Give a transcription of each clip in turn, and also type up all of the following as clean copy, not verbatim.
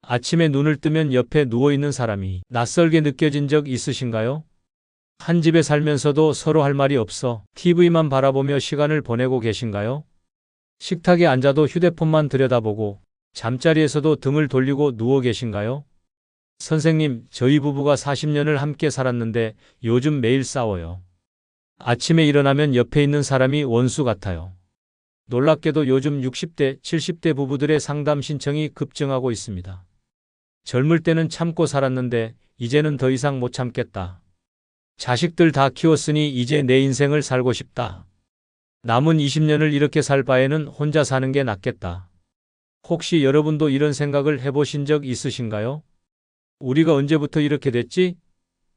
아침에 눈을 뜨면 옆에 누워있는 사람이 낯설게 느껴진 적 있으신가요? 한 집에 살면서도 서로 할 말이 없어 TV만 바라보며 시간을 보내고 계신가요? 식탁에 앉아도 휴대폰만 들여다보고 잠자리에서도 등을 돌리고 누워 계신가요? 선생님, 저희 부부가 40년을 함께 살았는데 요즘 매일 싸워요. 아침에 일어나면 옆에 있는 사람이 원수 같아요. 놀랍게도 요즘 60대, 70대 부부들의 상담 신청이 급증하고 있습니다. 젊을 때는 참고 살았는데 이제는 더 이상 못 참겠다. 자식들 다 키웠으니 이제 내 인생을 살고 싶다. 남은 20년을 이렇게 살 바에는 혼자 사는 게 낫겠다. 혹시 여러분도 이런 생각을 해보신 적 있으신가요? 우리가 언제부터 이렇게 됐지?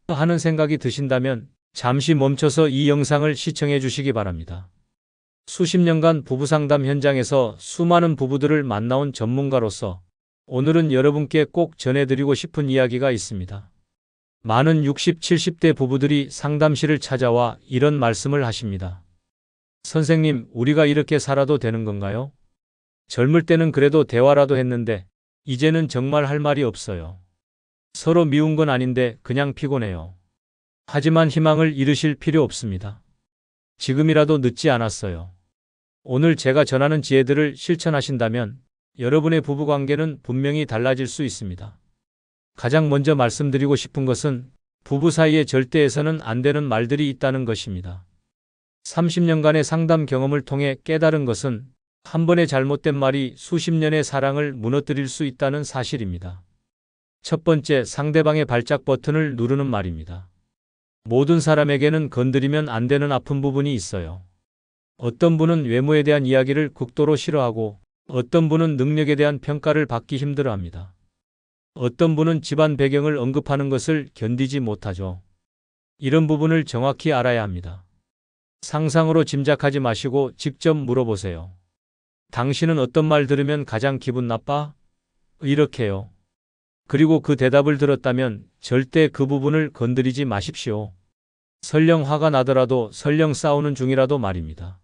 하는 생각이 드신다면 잠시 멈춰서 이 영상을 시청해 주시기 바랍니다. 수십 년간 부부상담 현장에서 수많은 부부들을 만나온 전문가로서 오늘은 여러분께 꼭 전해드리고 싶은 이야기가 있습니다. 많은 60, 70대 부부들이 상담실을 찾아와 이런 말씀을 하십니다. 선생님, 우리가 이렇게 살아도 되는 건가요? 젊을 때는 그래도 대화라도 했는데 이제는 정말 할 말이 없어요. 서로 미운 건 아닌데 그냥 피곤해요. 하지만 희망을 잃으실 필요 없습니다. 지금이라도 늦지 않았어요. 오늘 제가 전하는 지혜들을 실천하신다면 여러분의 부부관계는 분명히 달라질 수 있습니다. 가장 먼저 말씀드리고 싶은 것은 부부 사이에 절대 해서는 안 되는 말들이 있다는 것입니다. 30년간의 상담 경험을 통해 깨달은 것은 한 번의 잘못된 말이 수십 년의 사랑을 무너뜨릴 수 있다는 사실입니다. 첫 번째, 상대방의 발작 버튼을 누르는 말입니다. 모든 사람에게는 건드리면 안 되는 아픈 부분이 있어요. 어떤 분은 외모에 대한 이야기를 극도로 싫어하고 어떤 분은 능력에 대한 평가를 받기 힘들어합니다. 어떤 분은 집안 배경을 언급하는 것을 견디지 못하죠. 이런 부분을 정확히 알아야 합니다. 상상으로 짐작하지 마시고 직접 물어보세요. 당신은 어떤 말 들으면 가장 기분 나빠? 이렇게요. 그리고 그 대답을 들었다면 절대 그 부분을 건드리지 마십시오. 설령 화가 나더라도 설령 싸우는 중이라도 말입니다.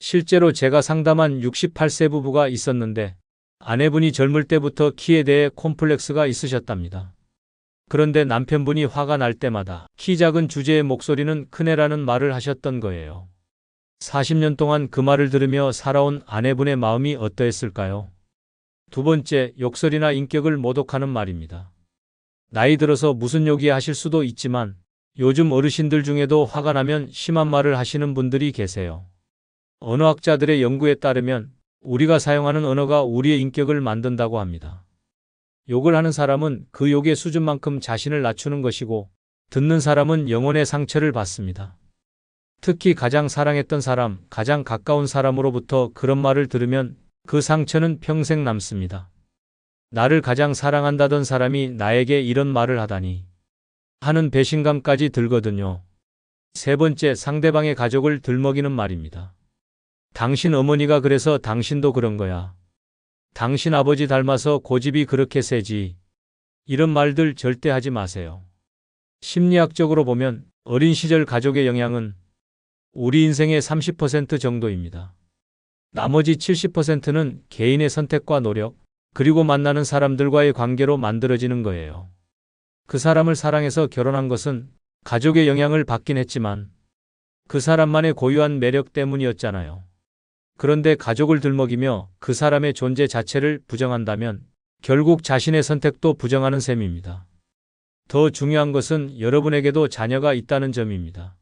실제로 제가 상담한 68세 부부가 있었는데 아내분이 젊을 때부터 키에 대해 콤플렉스가 있으셨답니다. 그런데 남편분이 화가 날 때마다 키 작은 주제의 목소리는 큰애라는 말을 하셨던 거예요. 40년 동안 그 말을 들으며 살아온 아내분의 마음이 어떠했을까요? 두 번째, 욕설이나 인격을 모독하는 말입니다. 나이 들어서 무슨 욕이 하실 수도 있지만 요즘 어르신들 중에도 화가 나면 심한 말을 하시는 분들이 계세요. 언어학자들의 연구에 따르면 우리가 사용하는 언어가 우리의 인격을 만든다고 합니다. 욕을 하는 사람은 그 욕의 수준만큼 자신을 낮추는 것이고 듣는 사람은 영혼의 상처를 받습니다. 특히 가장 사랑했던 사람, 가장 가까운 사람으로부터 그런 말을 들으면 그 상처는 평생 남습니다. 나를 가장 사랑한다던 사람이 나에게 이런 말을 하다니 하는 배신감까지 들거든요. 세 번째, 상대방의 가족을 들먹이는 말입니다. 당신 어머니가 그래서 당신도 그런 거야. 당신 아버지 닮아서 고집이 그렇게 세지. 이런 말들 절대 하지 마세요. 심리학적으로 보면 어린 시절 가족의 영향은 우리 인생의 30% 정도입니다. 나머지 70%는 개인의 선택과 노력, 그리고 만나는 사람들과의 관계로 만들어지는 거예요. 그 사람을 사랑해서 결혼한 것은 가족의 영향을 받긴 했지만 그 사람만의 고유한 매력 때문이었잖아요. 그런데 가족을 들먹이며 그 사람의 존재 자체를 부정한다면 결국 자신의 선택도 부정하는 셈입니다. 더 중요한 것은 여러분에게도 자녀가 있다는 점입니다.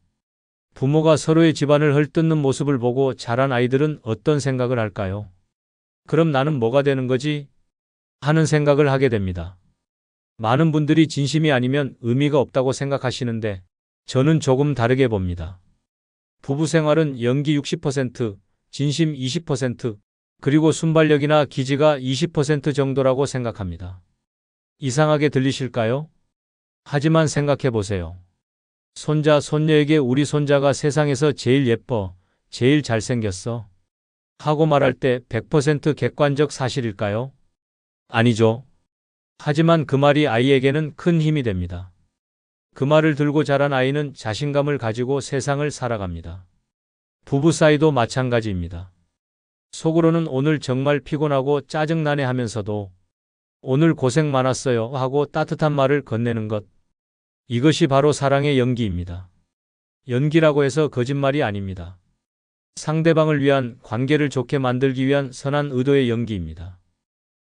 부모가 서로의 집안을 헐뜯는 모습을 보고 자란 아이들은 어떤 생각을 할까요? 그럼 나는 뭐가 되는 거지? 하는 생각을 하게 됩니다. 많은 분들이 진심이 아니면 의미가 없다고 생각하시는데 저는 조금 다르게 봅니다. 부부 생활은 연기 60%, 진심 20%, 그리고 순발력이나 기지가 20% 정도라고 생각합니다. 이상하게 들리실까요? 하지만 생각해 보세요. 손자, 손녀에게 우리 손자가 세상에서 제일 예뻐, 제일 잘생겼어 하고 말할 때 100% 객관적 사실일까요? 아니죠. 하지만 그 말이 아이에게는 큰 힘이 됩니다. 그 말을 들고 자란 아이는 자신감을 가지고 세상을 살아갑니다. 부부 사이도 마찬가지입니다. 속으로는 오늘 정말 피곤하고 짜증나네 하면서도 오늘 고생 많았어요 하고 따뜻한 말을 건네는 것. 이것이 바로 사랑의 연기입니다. 연기라고 해서 거짓말이 아닙니다. 상대방을 위한, 관계를 좋게 만들기 위한 선한 의도의 연기입니다.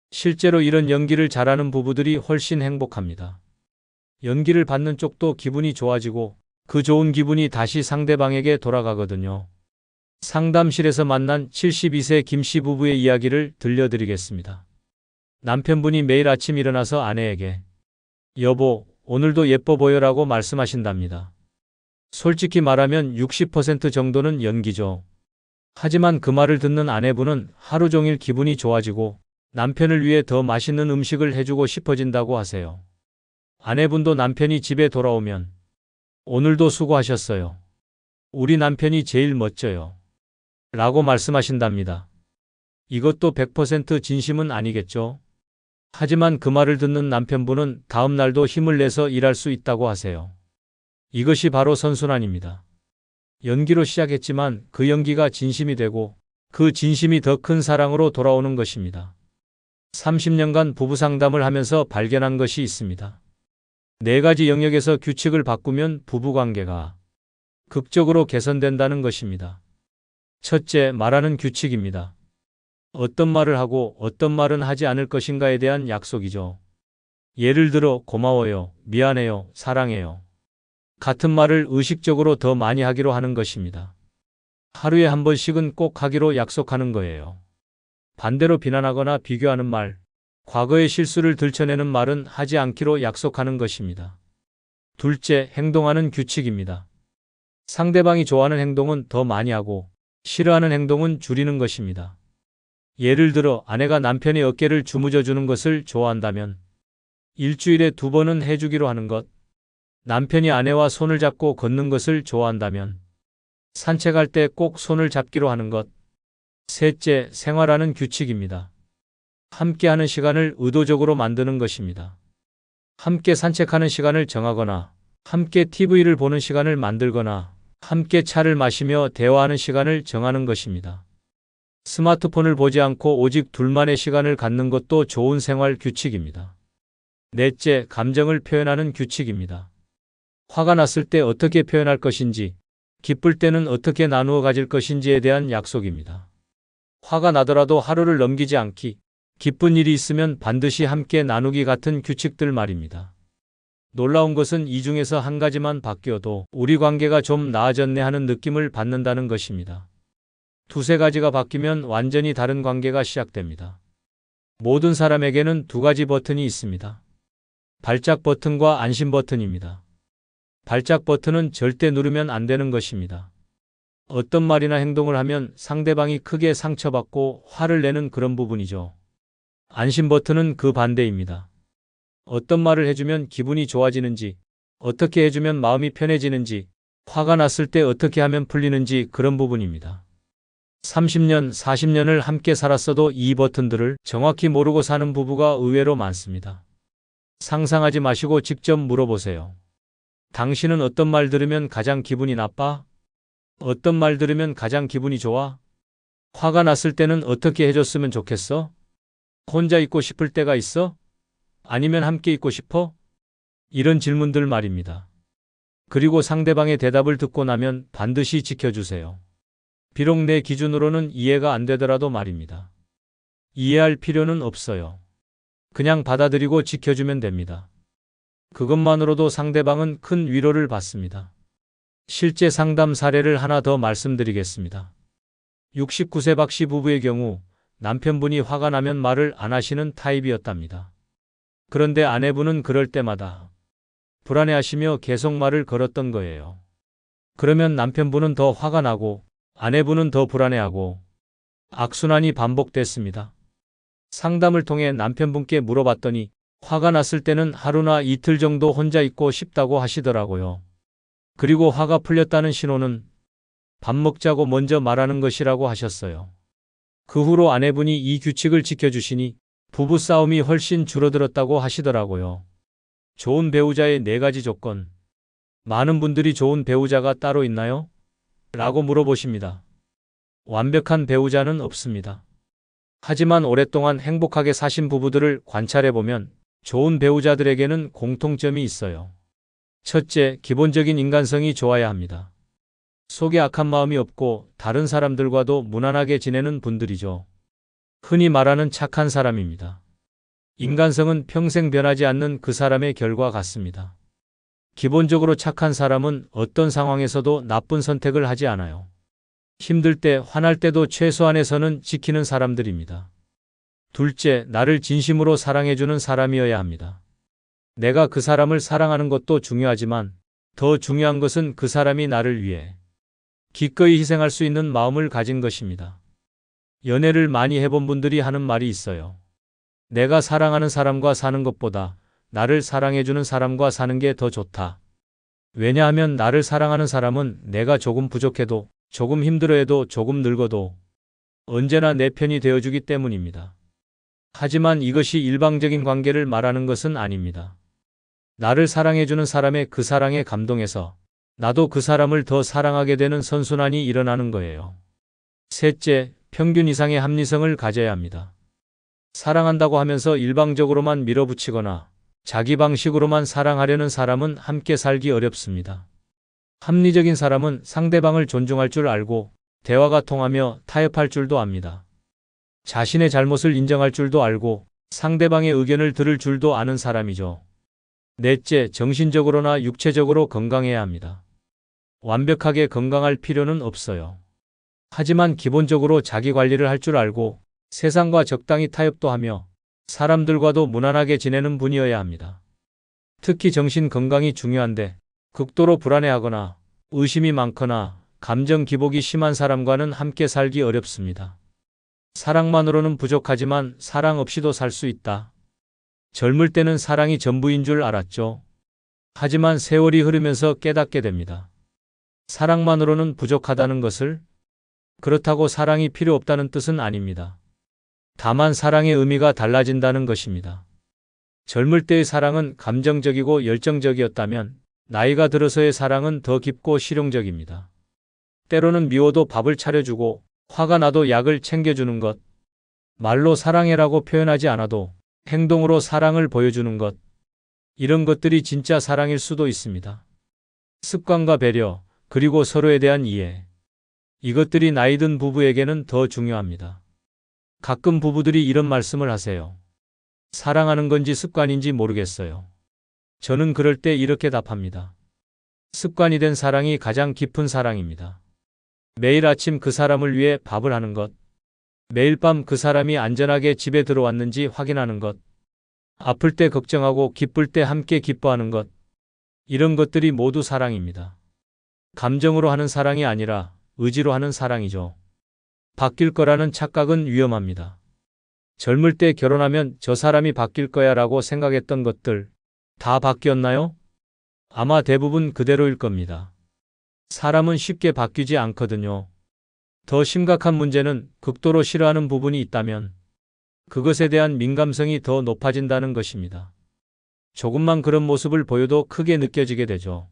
실제로 이런 연기를 잘하는 부부들이 훨씬 행복합니다. 연기를 받는 쪽도 기분이 좋아지고 그 좋은 기분이 다시 상대방에게 돌아가거든요. 상담실에서 만난 72세 김씨 부부의 이야기를 들려드리겠습니다. 남편분이 매일 아침 일어나서 아내에게 여보, 오늘도 예뻐 보여라고 말씀하신답니다. 솔직히 말하면 60% 정도는 연기죠. 하지만 그 말을 듣는 아내분은 하루 종일 기분이 좋아지고 남편을 위해 더 맛있는 음식을 해주고 싶어진다고 하세요. 아내분도 남편이 집에 돌아오면 오늘도 수고하셨어요. 우리 남편이 제일 멋져요. 라고 말씀하신답니다. 이것도 100% 진심은 아니겠죠? 하지만 그 말을 듣는 남편분은 다음 날도 힘을 내서 일할 수 있다고 하세요. 이것이 바로 선순환입니다. 연기로 시작했지만 그 연기가 진심이 되고 그 진심이 더 큰 사랑으로 돌아오는 것입니다. 30년간 부부 상담을 하면서 발견한 것이 있습니다. 4가지 영역에서 규칙을 바꾸면 부부관계가 극적으로 개선된다는 것입니다. 첫째, 말하는 규칙입니다. 어떤 말을 하고 어떤 말은 하지 않을 것인가에 대한 약속이죠. 예를 들어 고마워요, 미안해요, 사랑해요. 같은 말을 의식적으로 더 많이 하기로 하는 것입니다. 하루에 한 번씩은 꼭 하기로 약속하는 거예요. 반대로 비난하거나 비교하는 말, 과거의 실수를 들춰내는 말은 하지 않기로 약속하는 것입니다. 둘째, 행동하는 규칙입니다. 상대방이 좋아하는 행동은 더 많이 하고 싫어하는 행동은 줄이는 것입니다. 예를 들어 아내가 남편의 어깨를 주무져 주는 것을 좋아한다면 일주일에 2번은 해주기로 하는 것, 남편이 아내와 손을 잡고 걷는 것을 좋아한다면 산책할 때 꼭 손을 잡기로 하는 것. 셋째, 생활하는 규칙입니다. 함께하는 시간을 의도적으로 만드는 것입니다. 함께 산책하는 시간을 정하거나 함께 TV를 보는 시간을 만들거나 함께 차를 마시며 대화하는 시간을 정하는 것입니다. 스마트폰을 보지 않고 오직 둘만의 시간을 갖는 것도 좋은 생활 규칙입니다. 넷째, 감정을 표현하는 규칙입니다. 화가 났을 때 어떻게 표현할 것인지, 기쁠 때는 어떻게 나누어 가질 것인지에 대한 약속입니다. 화가 나더라도 하루를 넘기지 않기, 기쁜 일이 있으면 반드시 함께 나누기 같은 규칙들 말입니다. 놀라운 것은 이 중에서 한 가지만 바뀌어도 우리 관계가 좀 나아졌네 하는 느낌을 받는다는 것입니다. 2-3가지가 바뀌면 완전히 다른 관계가 시작됩니다. 모든 사람에게는 2가지 버튼이 있습니다. 발작 버튼과 안심 버튼입니다. 발작 버튼은 절대 누르면 안 되는 것입니다. 어떤 말이나 행동을 하면 상대방이 크게 상처받고 화를 내는 그런 부분이죠. 안심 버튼은 그 반대입니다. 어떤 말을 해주면 기분이 좋아지는지, 어떻게 해주면 마음이 편해지는지, 화가 났을 때 어떻게 하면 풀리는지 그런 부분입니다. 30년, 40년을 함께 살았어도 이 버튼들을 정확히 모르고 사는 부부가 의외로 많습니다. 상상하지 마시고 직접 물어보세요. 당신은 어떤 말 들으면 가장 기분이 나빠? 어떤 말 들으면 가장 기분이 좋아? 화가 났을 때는 어떻게 해줬으면 좋겠어? 혼자 있고 싶을 때가 있어? 아니면 함께 있고 싶어? 이런 질문들 말입니다. 그리고 상대방의 대답을 듣고 나면 반드시 지켜주세요. 비록 내 기준으로는 이해가 안 되더라도 말입니다. 이해할 필요는 없어요. 그냥 받아들이고 지켜주면 됩니다. 그것만으로도 상대방은 큰 위로를 받습니다. 실제 상담 사례를 하나 더 말씀드리겠습니다. 69세 박씨 부부의 경우 남편분이 화가 나면 말을 안 하시는 타입이었답니다. 그런데 아내분은 그럴 때마다 불안해하시며 계속 말을 걸었던 거예요. 그러면 남편분은 더 화가 나고 아내분은 더 불안해하고 악순환이 반복됐습니다. 상담을 통해 남편분께 물어봤더니 화가 났을 때는 하루나 이틀 정도 혼자 있고 싶다고 하시더라고요. 그리고 화가 풀렸다는 신호는 밥 먹자고 먼저 말하는 것이라고 하셨어요. 그 후로 아내분이 이 규칙을 지켜주시니 부부싸움이 훨씬 줄어들었다고 하시더라고요. 좋은 배우자의 4가지 조건. 많은 분들이 좋은 배우자가 따로 있나요? 라고 물어보십니다. 완벽한 배우자는 없습니다. 하지만 오랫동안 행복하게 사신 부부들을 관찰해보면 좋은 배우자들에게는 공통점이 있어요. 첫째, 기본적인 인간성이 좋아야 합니다. 속에 악한 마음이 없고 다른 사람들과도 무난하게 지내는 분들이죠. 흔히 말하는 착한 사람입니다. 인간성은 평생 변하지 않는 그 사람의 결과 같습니다. 기본적으로 착한 사람은 어떤 상황에서도 나쁜 선택을 하지 않아요. 힘들 때, 화날 때도 최소한의 선은 지키는 사람들입니다. 둘째, 나를 진심으로 사랑해주는 사람이어야 합니다. 내가 그 사람을 사랑하는 것도 중요하지만 더 중요한 것은 그 사람이 나를 위해 기꺼이 희생할 수 있는 마음을 가진 것입니다. 연애를 많이 해본 분들이 하는 말이 있어요. 내가 사랑하는 사람과 사는 것보다 나를 사랑해주는 사람과 사는 게 더 좋다. 왜냐하면 나를 사랑하는 사람은 내가 조금 부족해도, 조금 힘들어해도, 조금 늙어도 언제나 내 편이 되어주기 때문입니다. 하지만 이것이 일방적인 관계를 말하는 것은 아닙니다. 나를 사랑해주는 사람의 그 사랑에 감동해서 나도 그 사람을 더 사랑하게 되는 선순환이 일어나는 거예요. 셋째, 평균 이상의 합리성을 가져야 합니다. 사랑한다고 하면서 일방적으로만 밀어붙이거나 자기 방식으로만 사랑하려는 사람은 함께 살기 어렵습니다. 합리적인 사람은 상대방을 존중할 줄 알고 대화가 통하며 타협할 줄도 압니다. 자신의 잘못을 인정할 줄도 알고 상대방의 의견을 들을 줄도 아는 사람이죠. 넷째, 정신적으로나 육체적으로 건강해야 합니다. 완벽하게 건강할 필요는 없어요. 하지만 기본적으로 자기 관리를 할 줄 알고 세상과 적당히 타협도 하며 사람들과도 무난하게 지내는 분이어야 합니다. 특히 정신 건강이 중요한데 극도로 불안해하거나 의심이 많거나 감정 기복이 심한 사람과는 함께 살기 어렵습니다. 사랑만으로는 부족하지만 사랑 없이도 살 수 있다. 젊을 때는 사랑이 전부인 줄 알았죠. 하지만 세월이 흐르면서 깨닫게 됩니다. 사랑만으로는 부족하다는 것을. 그렇다고 사랑이 필요 없다는 뜻은 아닙니다. 다만 사랑의 의미가 달라진다는 것입니다. 젊을 때의 사랑은 감정적이고 열정적이었다면 나이가 들어서의 사랑은 더 깊고 실용적입니다. 때로는 미워도 밥을 차려주고 화가 나도 약을 챙겨주는 것, 말로 사랑해라고 표현하지 않아도 행동으로 사랑을 보여주는 것, 이런 것들이 진짜 사랑일 수도 있습니다. 습관과 배려, 그리고 서로에 대한 이해. 이것들이 나이 든 부부에게는 더 중요합니다. 가끔 부부들이 이런 말씀을 하세요. 사랑하는 건지 습관인지 모르겠어요. 저는 그럴 때 이렇게 답합니다. 습관이 된 사랑이 가장 깊은 사랑입니다. 매일 아침 그 사람을 위해 밥을 하는 것, 매일 밤 그 사람이 안전하게 집에 들어왔는지 확인하는 것, 아플 때 걱정하고 기쁠 때 함께 기뻐하는 것, 이런 것들이 모두 사랑입니다. 감정으로 하는 사랑이 아니라 의지로 하는 사랑이죠. 바뀔 거라는 착각은 위험합니다. 젊을 때 결혼하면 저 사람이 바뀔 거야 라고 생각했던 것들 다 바뀌었나요? 아마 대부분 그대로일 겁니다. 사람은 쉽게 바뀌지 않거든요. 더 심각한 문제는 극도로 싫어하는 부분이 있다면 그것에 대한 민감성이 더 높아진다는 것입니다. 조금만 그런 모습을 보여도 크게 느껴지게 되죠.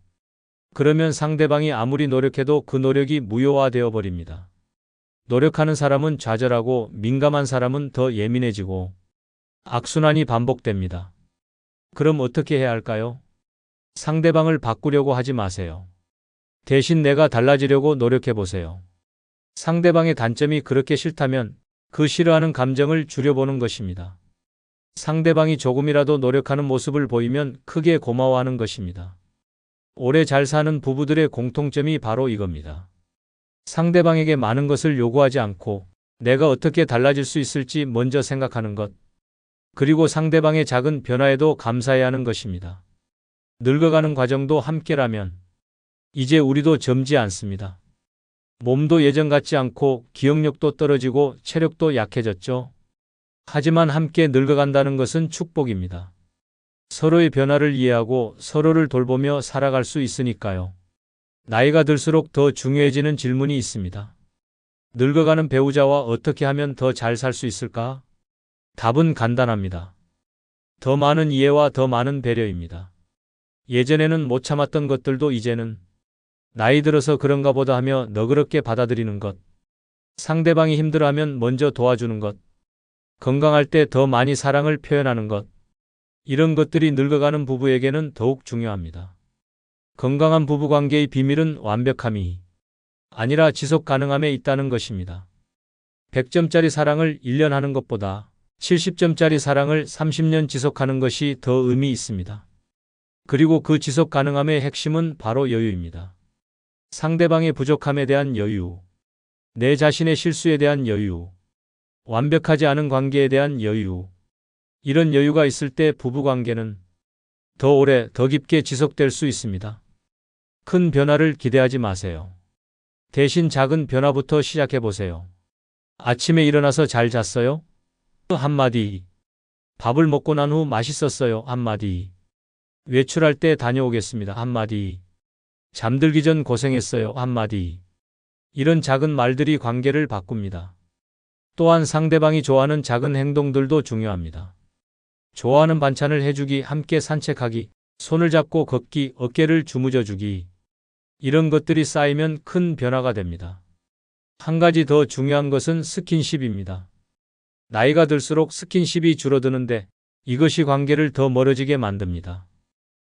그러면 상대방이 아무리 노력해도 그 노력이 무효화되어 버립니다. 노력하는 사람은 좌절하고 민감한 사람은 더 예민해지고 악순환이 반복됩니다. 그럼 어떻게 해야 할까요? 상대방을 바꾸려고 하지 마세요. 대신 내가 달라지려고 노력해 보세요. 상대방의 단점이 그렇게 싫다면 그 싫어하는 감정을 줄여보는 것입니다. 상대방이 조금이라도 노력하는 모습을 보이면 크게 고마워하는 것입니다. 오래 잘 사는 부부들의 공통점이 바로 이겁니다. 상대방에게 많은 것을 요구하지 않고 내가 어떻게 달라질 수 있을지 먼저 생각하는 것. 그리고 상대방의 작은 변화에도 감사해야 하는 것입니다. 늙어가는 과정도 함께라면 이제 우리도 젊지 않습니다. 몸도 예전 같지 않고 기억력도 떨어지고 체력도 약해졌죠. 하지만 함께 늙어간다는 것은 축복입니다. 서로의 변화를 이해하고 서로를 돌보며 살아갈 수 있으니까요. 나이가 들수록 더 중요해지는 질문이 있습니다. 늙어가는 배우자와 어떻게 하면 더 잘 살 수 있을까? 답은 간단합니다. 더 많은 이해와 더 많은 배려입니다. 예전에는 못 참았던 것들도 이제는 나이 들어서 그런가 보다 하며 너그럽게 받아들이는 것. 상대방이 힘들어하면 먼저 도와주는 것. 건강할 때 더 많이 사랑을 표현하는 것. 이런 것들이 늙어가는 부부에게는 더욱 중요합니다. 건강한 부부관계의 비밀은 완벽함이 아니라 지속 가능함에 있다는 것입니다. 100점짜리 사랑을 1년 하는 것보다 70점짜리 사랑을 30년 지속하는 것이 더 의미 있습니다. 그리고 그 지속 가능함의 핵심은 바로 여유입니다. 상대방의 부족함에 대한 여유, 내 자신의 실수에 대한 여유, 완벽하지 않은 관계에 대한 여유. 이런 여유가 있을 때 부부관계는 더 오래, 더 깊게 지속될 수 있습니다. 큰 변화를 기대하지 마세요. 대신 작은 변화부터 시작해 보세요. 아침에 일어나서 잘 잤어요? 한마디. 밥을 먹고 난 후 맛있었어요? 한마디. 외출할 때 다녀오겠습니다. 한마디. 잠들기 전 고생했어요. 한마디. 이런 작은 말들이 관계를 바꿉니다. 또한 상대방이 좋아하는 작은 행동들도 중요합니다. 좋아하는 반찬을 해주기, 함께 산책하기, 손을 잡고 걷기, 어깨를 주무져 주기. 이런 것들이 쌓이면 큰 변화가 됩니다. 한 가지 더 중요한 것은 스킨십입니다. 나이가 들수록 스킨십이 줄어드는데 이것이 관계를 더 멀어지게 만듭니다.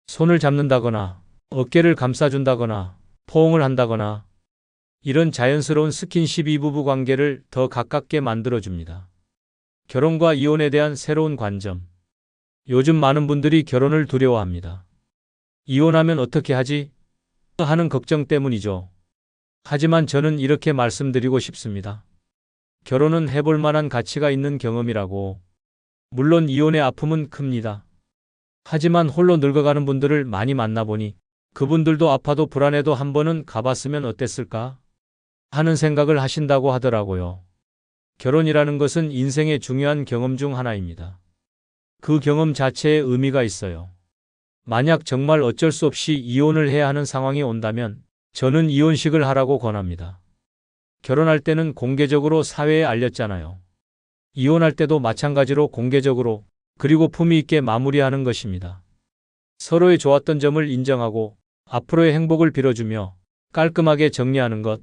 손을 잡는다거나, 어깨를 감싸준다거나, 포옹을 한다거나, 이런 자연스러운 스킨십이 부부 관계를 더 가깝게 만들어줍니다. 결혼과 이혼에 대한 새로운 관점. 요즘 많은 분들이 결혼을 두려워합니다. 이혼하면 어떻게 하지? 하는 걱정 때문이죠. 하지만 저는 이렇게 말씀드리고 싶습니다. 결혼은 해볼 만한 가치가 있는 경험이라고. 물론 이혼의 아픔은 큽니다. 하지만 홀로 늙어가는 분들을 많이 만나보니 그분들도 아파도 불안해도 한 번은 가봤으면 어땠을까? 하는 생각을 하신다고 하더라고요. 결혼이라는 것은 인생의 중요한 경험 중 하나입니다. 그 경험 자체에 의미가 있어요. 만약 정말 어쩔 수 없이 이혼을 해야 하는 상황이 온다면 저는 이혼식을 하라고 권합니다. 결혼할 때는 공개적으로 사회에 알렸잖아요. 이혼할 때도 마찬가지로 공개적으로 그리고 품위 있게 마무리하는 것입니다. 서로의 좋았던 점을 인정하고 앞으로의 행복을 빌어주며 깔끔하게 정리하는 것.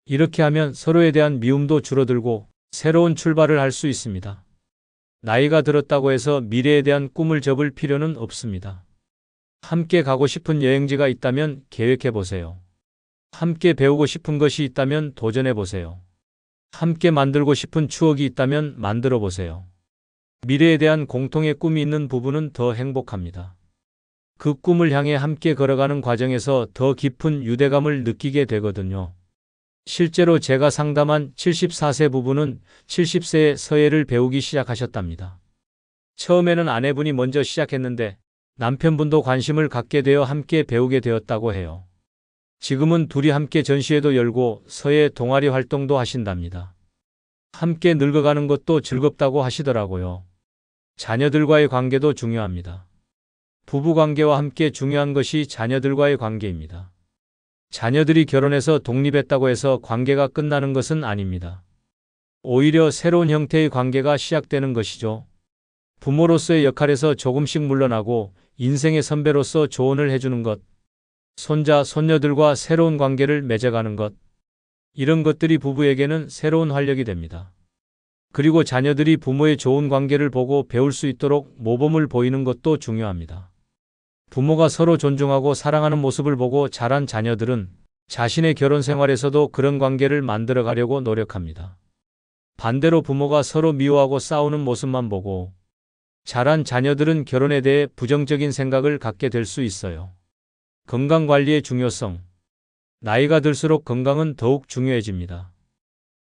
이렇게 하면 서로에 대한 미움도 줄어들고 새로운 출발을 할 수 있습니다. 나이가 들었다고 해서 미래에 대한 꿈을 접을 필요는 없습니다. 함께 가고 싶은 여행지가 있다면 계획해 보세요. 함께 배우고 싶은 것이 있다면 도전해 보세요. 함께 만들고 싶은 추억이 있다면 만들어 보세요. 미래에 대한 공통의 꿈이 있는 부부는 더 행복합니다. 그 꿈을 향해 함께 걸어가는 과정에서 더 깊은 유대감을 느끼게 되거든요. 실제로 제가 상담한 74세 부부는 70세에 서예를 배우기 시작하셨답니다. 처음에는 아내분이 먼저 시작했는데 남편분도 관심을 갖게 되어 함께 배우게 되었다고 해요. 지금은 둘이 함께 전시회도 열고 서예 동아리 활동도 하신답니다. 함께 늙어가는 것도 즐겁다고 하시더라고요. 자녀들과의 관계도 중요합니다. 부부관계와 함께 중요한 것이 자녀들과의 관계입니다. 자녀들이 결혼해서 독립했다고 해서 관계가 끝나는 것은 아닙니다. 오히려 새로운 형태의 관계가 시작되는 것이죠. 부모로서의 역할에서 조금씩 물러나고 인생의 선배로서 조언을 해주는 것, 손자, 손녀들과 새로운 관계를 맺어가는 것, 이런 것들이 부부에게는 새로운 활력이 됩니다. 그리고 자녀들이 부모의 좋은 관계를 보고 배울 수 있도록 모범을 보이는 것도 중요합니다. 부모가 서로 존중하고 사랑하는 모습을 보고 자란 자녀들은 자신의 결혼 생활에서도 그런 관계를 만들어 가려고 노력합니다. 반대로 부모가 서로 미워하고 싸우는 모습만 보고 자란 자녀들은 결혼에 대해 부정적인 생각을 갖게 될 수 있어요. 건강관리의 중요성. 나이가 들수록 건강은 더욱 중요해집니다.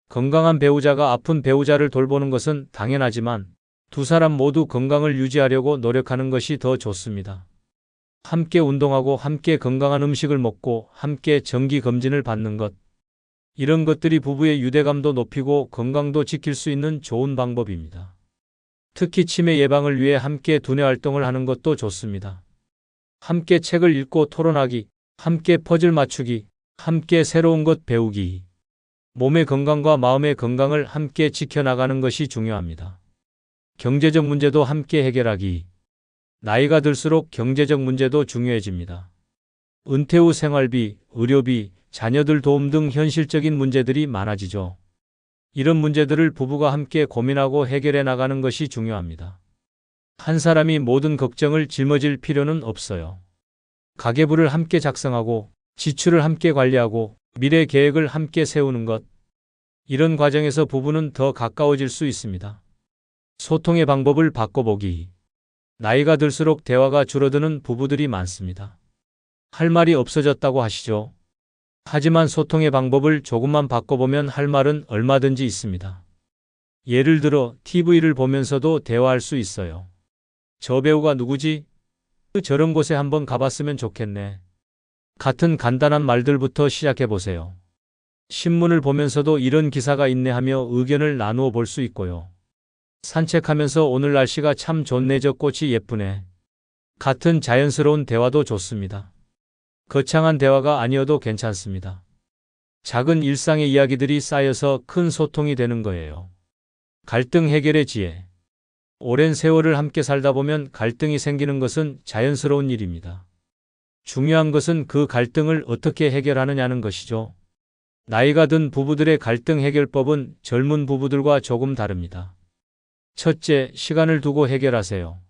건강한 배우자가 아픈 배우자를 돌보는 것은 당연하지만 두 사람 모두 건강을 유지하려고 노력하는 것이 더 좋습니다. 함께 운동하고 함께 건강한 음식을 먹고 함께 정기검진을 받는 것. 이런 것들이 부부의 유대감도 높이고 건강도 지킬 수 있는 좋은 방법입니다. 특히 치매 예방을 위해 함께 두뇌 활동을 하는 것도 좋습니다. 함께 책을 읽고 토론하기, 함께 퍼즐 맞추기, 함께 새로운 것 배우기. 몸의 건강과 마음의 건강을 함께 지켜나가는 것이 중요합니다. 경제적 문제도 함께 해결하기. 나이가 들수록 경제적 문제도 중요해집니다. 은퇴 후 생활비, 의료비, 자녀들 도움 등 현실적인 문제들이 많아지죠. 이런 문제들을 부부가 함께 고민하고 해결해 나가는 것이 중요합니다. 한 사람이 모든 걱정을 짊어질 필요는 없어요. 가계부를 함께 작성하고 지출을 함께 관리하고 미래 계획을 함께 세우는 것. 이런 과정에서 부부는 더 가까워질 수 있습니다. 소통의 방법을 바꿔보기. 나이가 들수록 대화가 줄어드는 부부들이 많습니다. 할 말이 없어졌다고 하시죠. 하지만 소통의 방법을 조금만 바꿔보면 할 말은 얼마든지 있습니다. 예를 들어 TV를 보면서도 대화할 수 있어요. 저 배우가 누구지? 저런 곳에 한번 가봤으면 좋겠네. 같은 간단한 말들부터 시작해 보세요. 신문을 보면서도 이런 기사가 있네 하며 의견을 나누어 볼 수 있고요. 산책하면서 오늘 날씨가 참 좋네, 저 꽃이 예쁘네. 같은 자연스러운 대화도 좋습니다. 거창한 대화가 아니어도 괜찮습니다. 작은 일상의 이야기들이 쌓여서 큰 소통이 되는 거예요. 갈등 해결의 지혜. 오랜 세월을 함께 살다 보면 갈등이 생기는 것은 자연스러운 일입니다. 중요한 것은 그 갈등을 어떻게 해결하느냐는 것이죠. 나이가 든 부부들의 갈등 해결법은 젊은 부부들과 조금 다릅니다. 첫째, 시간을 두고 해결하세요.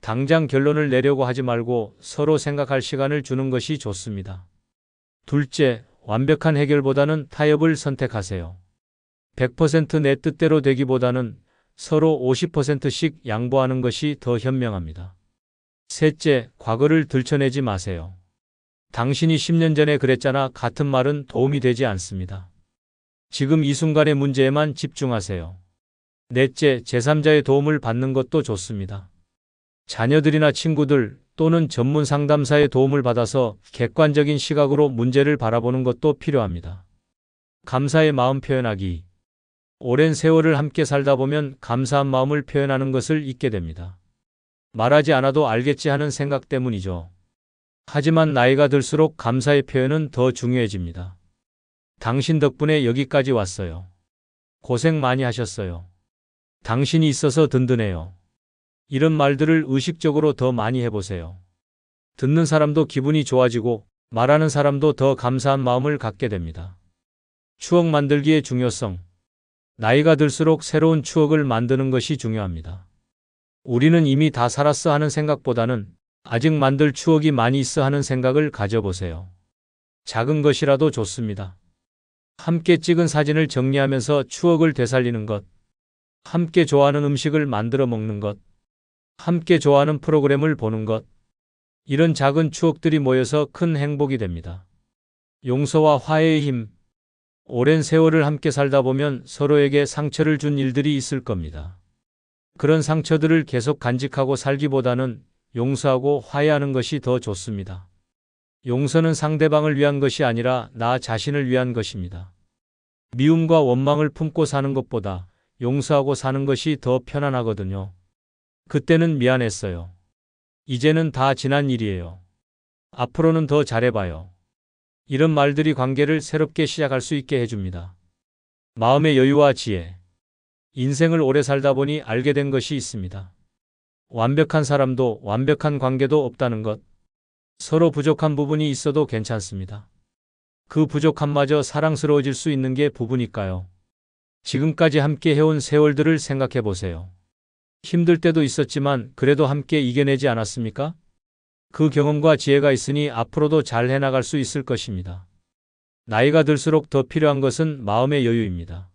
당장 결론을 내려고 하지 말고 서로 생각할 시간을 주는 것이 좋습니다. 둘째, 완벽한 해결보다는 타협을 선택하세요. 100% 내 뜻대로 되기보다는 서로 50%씩 양보하는 것이 더 현명합니다. 셋째, 과거를 들춰내지 마세요. 당신이 10년 전에 그랬잖아 같은 말은 도움이 되지 않습니다. 지금 이 순간의 문제에만 집중하세요. 넷째, 제3자의 도움을 받는 것도 좋습니다. 자녀들이나 친구들 또는 전문 상담사의 도움을 받아서 객관적인 시각으로 문제를 바라보는 것도 필요합니다. 감사의 마음 표현하기. 오랜 세월을 함께 살다 보면 감사한 마음을 표현하는 것을 잊게 됩니다. 말하지 않아도 알겠지 하는 생각 때문이죠. 하지만 나이가 들수록 감사의 표현은 더 중요해집니다. 당신 덕분에 여기까지 왔어요. 고생 많이 하셨어요. 당신이 있어서 든든해요. 이런 말들을 의식적으로 더 많이 해보세요. 듣는 사람도 기분이 좋아지고 말하는 사람도 더 감사한 마음을 갖게 됩니다. 추억 만들기의 중요성. 나이가 들수록 새로운 추억을 만드는 것이 중요합니다. 우리는 이미 다 살았어 하는 생각보다는 아직 만들 추억이 많이 있어 하는 생각을 가져보세요. 작은 것이라도 좋습니다. 함께 찍은 사진을 정리하면서 추억을 되살리는 것. 함께 좋아하는 음식을 만들어 먹는 것. 함께 좋아하는 프로그램을 보는 것. 이런 작은 추억들이 모여서 큰 행복이 됩니다. 용서와 화해의 힘. 오랜 세월을 함께 살다 보면 서로에게 상처를 준 일들이 있을 겁니다. 그런 상처들을 계속 간직하고 살기보다는 용서하고 화해하는 것이 더 좋습니다. 용서는 상대방을 위한 것이 아니라 나 자신을 위한 것입니다. 미움과 원망을 품고 사는 것보다 용서하고 사는 것이 더 편안하거든요. 그때는 미안했어요. 이제는 다 지난 일이에요. 앞으로는 더 잘해봐요. 이런 말들이 관계를 새롭게 시작할 수 있게 해줍니다. 마음의 여유와 지혜. 인생을 오래 살다 보니 알게 된 것이 있습니다. 완벽한 사람도 완벽한 관계도 없다는 것. 서로 부족한 부분이 있어도 괜찮습니다. 그 부족함마저 사랑스러워질 수 있는 게 부부니까요. 지금까지 함께 해온 세월들을 생각해 보세요. 힘들 때도 있었지만 그래도 함께 이겨내지 않았습니까? 그 경험과 지혜가 있으니 앞으로도 잘 해나갈 수 있을 것입니다. 나이가 들수록 더 필요한 것은 마음의 여유입니다.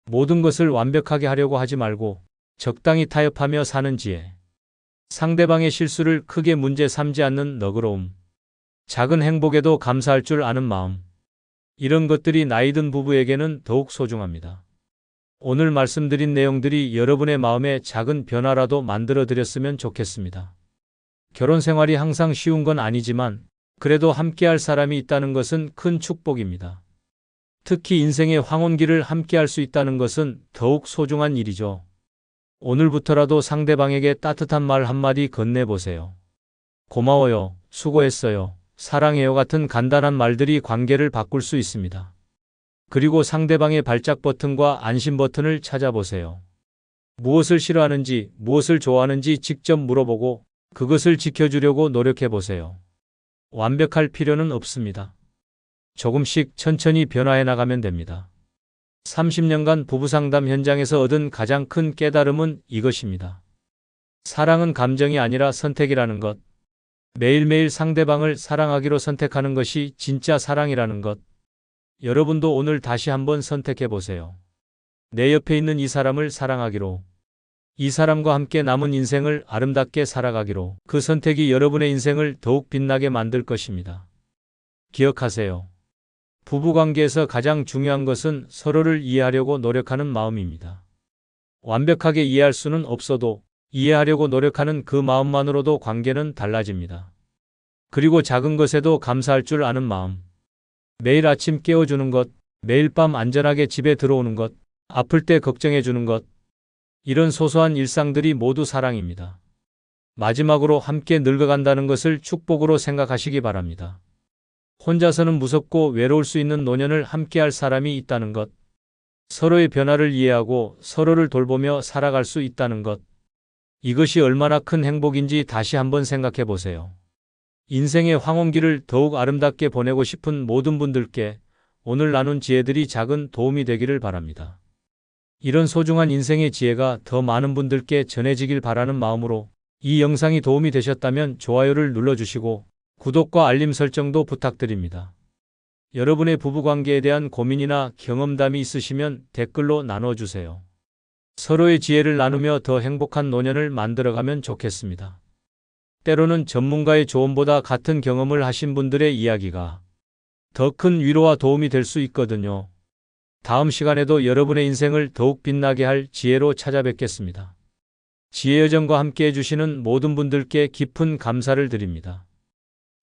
모든 것을 완벽하게 하려고 하지 말고 적당히 타협하며 사는 지혜. 상대방의 실수를 크게 문제 삼지 않는 너그러움. 작은 행복에도 감사할 줄 아는 마음. 이런 것들이 나이든 부부에게는 더욱 소중합니다. 오늘 말씀드린 내용들이 여러분의 마음에 작은 변화라도 만들어 드렸으면 좋겠습니다. 결혼 생활이 항상 쉬운 건 아니지만 그래도 함께할 사람이 있다는 것은 큰 축복입니다. 특히 인생의 황혼기를 함께할 수 있다는 것은 더욱 소중한 일이죠. 오늘부터라도 상대방에게 따뜻한 말 한마디 건네보세요. 고마워요, 수고했어요, 사랑해요 같은 간단한 말들이 관계를 바꿀 수 있습니다. 그리고 상대방의 발작 버튼과 안심 버튼을 찾아보세요. 무엇을 싫어하는지, 무엇을 좋아하는지 직접 물어보고 그것을 지켜주려고 노력해보세요. 완벽할 필요는 없습니다. 조금씩 천천히 변화해 나가면 됩니다. 30년간 부부상담 현장에서 얻은 가장 큰 깨달음은 이것입니다. 사랑은 감정이 아니라 선택이라는 것. 매일매일 상대방을 사랑하기로 선택하는 것이 진짜 사랑이라는 것. 여러분도 오늘 다시 한번 선택해 보세요. 내 옆에 있는 이 사람을 사랑하기로. 이 사람과 함께 남은 인생을 아름답게 살아가기로. 그 선택이 여러분의 인생을 더욱 빛나게 만들 것입니다. 기억하세요. 부부관계에서 가장 중요한 것은 서로를 이해하려고 노력하는 마음입니다. 완벽하게 이해할 수는 없어도 이해하려고 노력하는 그 마음만으로도 관계는 달라집니다. 그리고 작은 것에도 감사할 줄 아는 마음. 매일 아침 깨워주는 것, 매일 밤 안전하게 집에 들어오는 것, 아플 때 걱정해 주는 것. 이런 소소한 일상들이 모두 사랑입니다. 마지막으로 함께 늙어간다는 것을 축복으로 생각하시기 바랍니다. 혼자서는 무섭고 외로울 수 있는 노년을 함께할 사람이 있다는 것. 서로의 변화를 이해하고 서로를 돌보며 살아갈 수 있다는 것. 이것이 얼마나 큰 행복인지 다시 한번 생각해 보세요. 인생의 황혼기를 더욱 아름답게 보내고 싶은 모든 분들께 오늘 나눈 지혜들이 작은 도움이 되기를 바랍니다. 이런 소중한 인생의 지혜가 더 많은 분들께 전해지길 바라는 마음으로 이 영상이 도움이 되셨다면 좋아요를 눌러주시고 구독과 알림 설정도 부탁드립니다. 여러분의 부부관계에 대한 고민이나 경험담이 있으시면 댓글로 나눠주세요. 서로의 지혜를 나누며 더 행복한 노년을 만들어가면 좋겠습니다. 때로는 전문가의 조언보다 같은 경험을 하신 분들의 이야기가 더 큰 위로와 도움이 될 수 있거든요. 다음 시간에도 여러분의 인생을 더욱 빛나게 할 지혜로 찾아뵙겠습니다. 지혜여정과 함께 해주시는 모든 분들께 깊은 감사를 드립니다.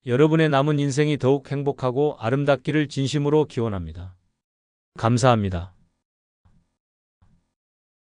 여러분의 남은 인생이 더욱 행복하고 아름답기를 진심으로 기원합니다. 감사합니다.